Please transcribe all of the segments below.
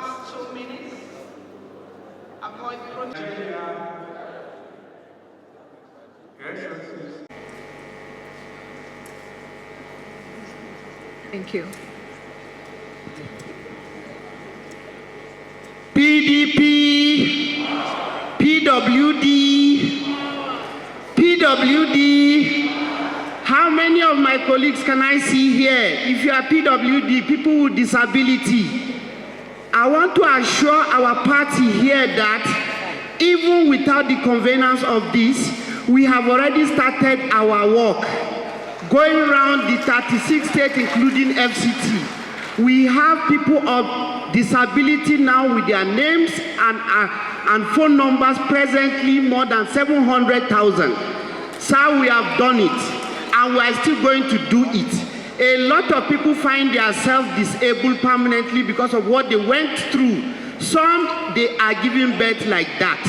past 2 minutes. Avoid protest. Thank you. PDP, PWD. How many of my colleagues can I see here? If you are PWD, people with disability, I want to assure our party here that even without the convenience of this, we have already started our work. Going around the 36 states, including FCT, we have people of disability now with their names and phone numbers, presently more than 700,000. So we have done it, and we are still going to do it. A lot of people find themselves disabled permanently because of what they went through. Some, they are giving birth like that.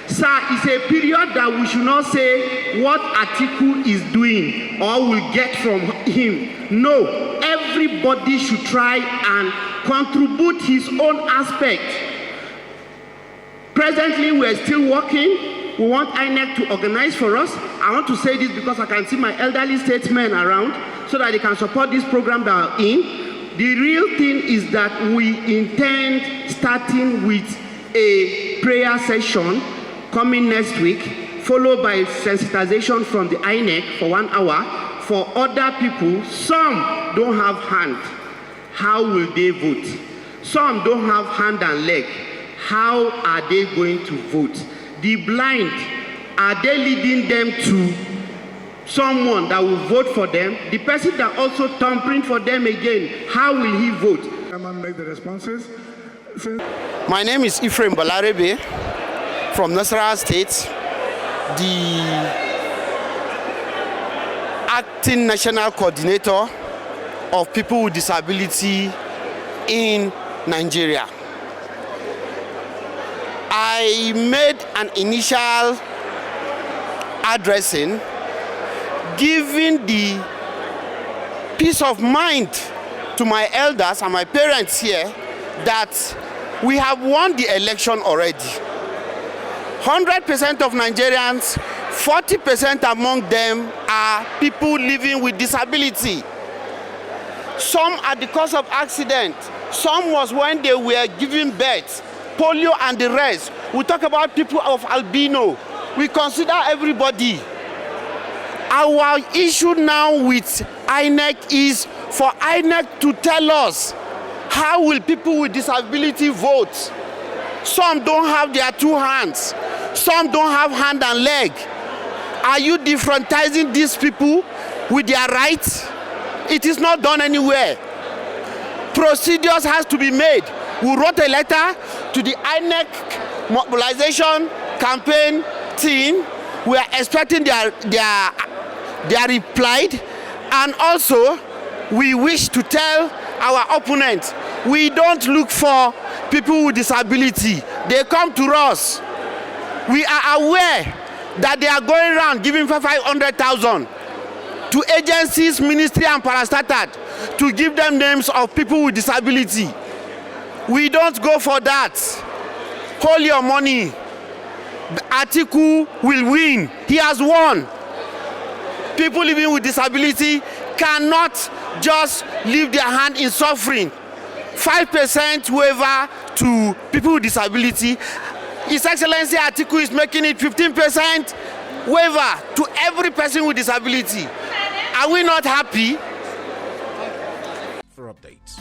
Sir, it's a period that we should not say what Atiku is doing or will get from him. No, everybody should try and contribute his own aspect. Presently, we are still working. We want INEC to organize for us. I want to say this because I can see my elderly statesmen around so that they can support this program that are in. The real thing is that we intend starting with a prayer session coming next week, followed by sensitization from the INEC for 1 hour. For other people, some don't have hand. How will they vote? Some don't have hand and leg. How are they going to vote? The blind, are they leading them to someone that will vote for them? The person that also tampering for them again, how will he vote? Come and make the responses. My name is Ephraim Balarebe from Nasarawa State, the acting national coordinator of people with disability in Nigeria. I made an initial addressing giving the peace of mind to my elders and my parents here that we have won the election already. 100% of Nigerians, 40% among them are people living with disability. Some are the cause of accident. Some was when they were giving birth, polio and the rest. We talk about people of albino. We consider everybody. Our issue now with INEC is for INEC to tell us how will people with disability vote. Some don't have their 2 hands. Some don't have hand and leg. Are you differentizing these people with their rights? It is not done anywhere. Procedures has to be made. We wrote a letter to the INEC mobilization campaign team. We are expecting their reply. And also, we wish to tell our opponents, we don't look for people with disability. They come to us. We are aware that they are going around giving 500,000 to agencies, ministry and parastatal to give them names of people with disability. We don't go for that. Hold your money. Atiku will win. He has won. People living with disability cannot just leave their hand in suffering. 5% waiver to people with disability. His Excellency Atiku is making it 15% waiver to every person with disability. Are we not happy? For updates,